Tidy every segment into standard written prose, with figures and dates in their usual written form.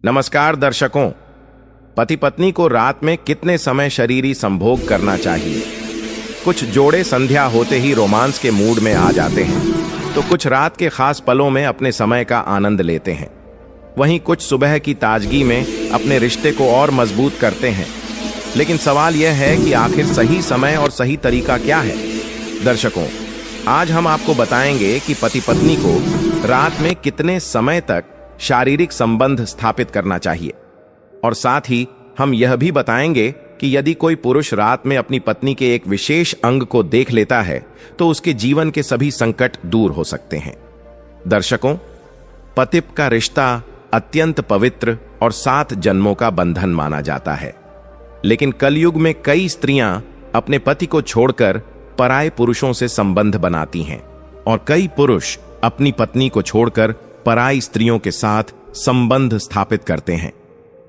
नमस्कार दर्शकों। पति पत्नी को रात में कितने समय शरीरी संभोग करना चाहिए? कुछ जोड़े संध्या होते ही रोमांस के मूड में आ जाते हैं, तो कुछ रात के खास पलों में अपने समय का आनंद लेते हैं। वहीं कुछ सुबह की ताजगी में अपने रिश्ते को और मजबूत करते हैं। लेकिन सवाल यह है कि आखिर सही समय और सही तरीका क्या है? दर्शकों, आज हम आपको बताएंगे कि पति पत्नी को रात में कितने समय तक शारीरिक संबंध स्थापित करना चाहिए, और साथ ही हम यह भी बताएंगे कि यदि कोई पुरुष रात में अपनी पत्नी के एक विशेष अंग को देख लेता है तो उसके जीवन के सभी संकट दूर हो सकते हैं। दर्शकों, पतिप का रिश्ता अत्यंत पवित्र और 7 जन्मों का बंधन माना जाता है। लेकिन कलयुग में कई स्त्रियां अपने पति को छोड़कर पराये पुरुषों से संबंध बनाती हैं, और कई पुरुष अपनी पत्नी को छोड़कर पराई स्त्रियों के साथ संबंध स्थापित करते हैं।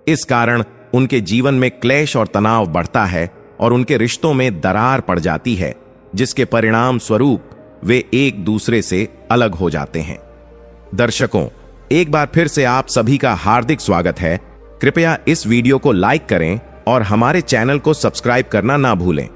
इस कारण उनके जीवन में क्लेश और तनाव बढ़ता है और उनके रिश्तों में दरार पड़ जाती है, जिसके परिणाम स्वरूप वे एक दूसरे से अलग हो जाते हैं। दर्शकों, एक बार फिर से आप सभी का हार्दिक स्वागत है। कृपया इस वीडियो को लाइक करें और हमारे चैनल को सब्सक्राइब करना ना भूलें।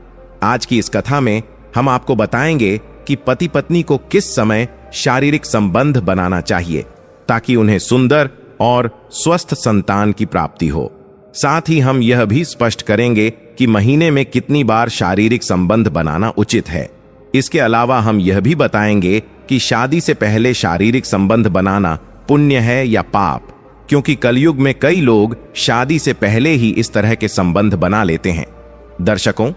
आज की इस कथा में हम आपको बताएंगे कि पति पत्नी को किस समय शारीरिक संबंध बनाना चाहिए ताकि उन्हें सुंदर और स्वस्थ संतान की प्राप्ति हो। साथ ही हम यह भी स्पष्ट करेंगे कि महीने में कितनी बार शारीरिक संबंध बनाना उचित है। इसके अलावा हम यह भी बताएंगे कि शादी से पहले शारीरिक संबंध बनाना पुण्य है या पाप, क्योंकि कलयुग में कई लोग शादी से पहले ही इस तरह के संबंध बना लेते हैं। दर्शकों,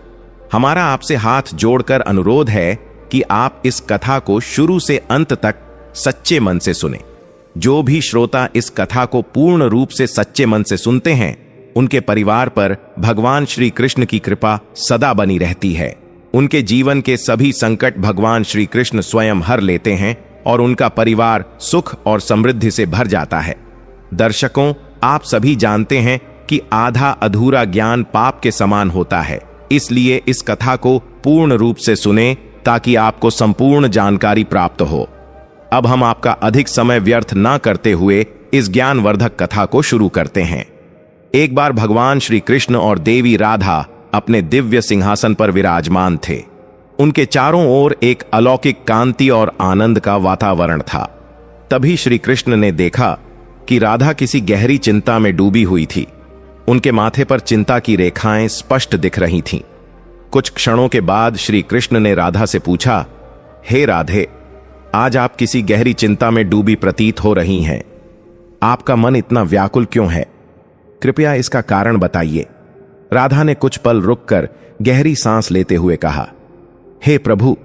हमारा आपसे हाथ जोड़कर अनुरोध है कि आप इस कथा को शुरू से अंत तक सच्चे मन से सुने। जो भी श्रोता इस कथा को पूर्ण रूप से सच्चे मन से सुनते हैं, उनके परिवार पर भगवान श्री कृष्ण की कृपा सदा बनी रहती है। उनके जीवन के सभी संकट भगवान श्री कृष्ण स्वयं हर लेते हैं और उनका परिवार सुख और समृद्धि से भर जाता है। दर्शकों, आप सभी जानते हैं कि आधा अधूरा ज्ञान पाप के समान होता है, इसलिए इस कथा को पूर्ण रूप से सुने ताकि आपको संपूर्ण जानकारी प्राप्त हो। अब हम आपका अधिक समय व्यर्थ ना करते हुए इस ज्ञानवर्धक कथा को शुरू करते हैं। एक बार भगवान श्री कृष्ण और देवी राधा अपने दिव्य सिंहासन पर विराजमान थे। उनके चारों ओर एक अलौकिक कांति और आनंद का वातावरण था। तभी श्री कृष्ण ने देखा कि राधा किसी गहरी चिंता में डूबी हुई थी। उनके माथे पर चिंता की रेखाएं स्पष्ट दिख रही थीं। कुछ क्षणों के बाद श्री कृष्ण ने राधा से पूछा, हे राधे, आज आप किसी गहरी चिंता में डूबी प्रतीत हो रही हैं। आपका मन इतना व्याकुल क्यों है? कृपया इसका कारण बताइए। राधा ने कुछ पल रुककर गहरी सांस लेते हुए कहा, हे प्रभु,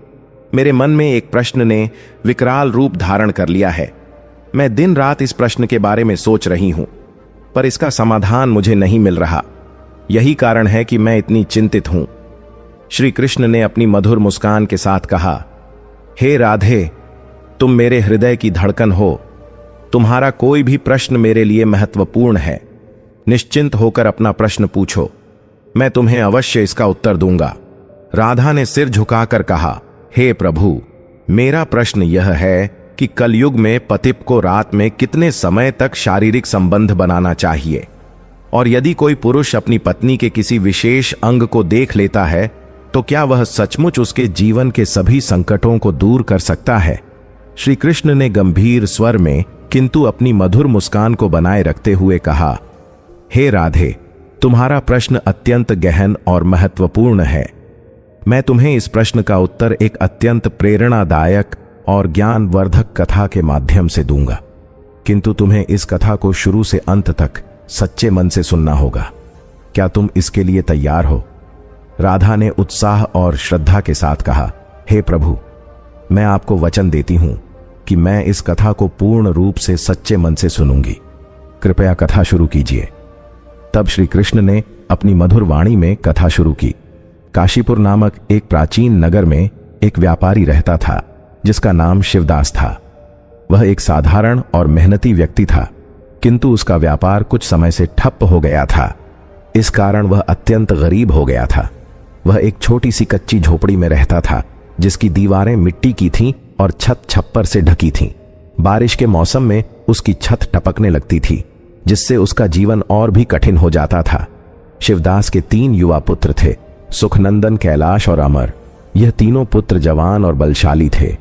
मेरे मन में एक प्रश्न ने विकराल रूप धारण कर लिया है। मैं दिन रात इस प्रश्न के बारे में सोच रही हूं, पर इसका समाधान मुझे नहीं मिल रहा। यही कारण है कि मैं इतनी चिंतित हूं। श्री कृष्ण ने अपनी मधुर मुस्कान के साथ कहा, हे राधे, तुम मेरे हृदय की धड़कन हो। तुम्हारा कोई भी प्रश्न मेरे लिए महत्वपूर्ण है। निश्चिंत होकर अपना प्रश्न पूछो, मैं तुम्हें अवश्य इसका उत्तर दूंगा। राधा ने सिर झुकाकर कहा, हे प्रभु, मेरा प्रश्न यह है कि कलयुग में पतिप को रात में कितने समय तक शारीरिक संबंध बनाना चाहिए, और यदि कोई पुरुष अपनी पत्नी के किसी विशेष अंग को देख लेता है तो क्या वह सचमुच उसके जीवन के सभी संकटों को दूर कर सकता है? श्री कृष्ण ने गंभीर स्वर में किंतु अपनी मधुर मुस्कान को बनाए रखते हुए कहा, हे राधे, तुम्हारा प्रश्न अत्यंत गहन और महत्वपूर्ण है। मैं तुम्हें इस प्रश्न का उत्तर एक अत्यंत प्रेरणादायक और ज्ञानवर्धक कथा के माध्यम से दूंगा, किंतु तुम्हें इस कथा को शुरू से अंत तक सच्चे मन से सुनना होगा। क्या तुम इसके लिए तैयार हो? राधा ने उत्साह और श्रद्धा के साथ कहा, हे प्रभु, मैं आपको वचन देती हूं कि मैं इस कथा को पूर्ण रूप से सच्चे मन से सुनूंगी। कृपया कथा शुरू कीजिए। तब श्री कृष्ण ने अपनी मधुर वाणी में कथा शुरू की। काशीपुर नामक एक प्राचीन नगर में एक व्यापारी रहता था जिसका नाम शिवदास था। वह एक साधारण और मेहनती व्यक्ति था, किंतु उसका व्यापार कुछ समय से ठप हो गया था। इस कारण वह अत्यंत गरीब हो गया था। वह एक छोटी सी कच्ची झोपड़ी में रहता था जिसकी दीवारें मिट्टी की थीं और छत छप्पर से ढकी थीं। बारिश के मौसम में उसकी छत टपकने लगती थी, जिससे उसका जीवन और भी कठिन हो जाता था। शिवदास के 3 युवा पुत्र थे, सुखनंदन, कैलाश और अमर। यह तीनों पुत्र जवान और बलशाली थे।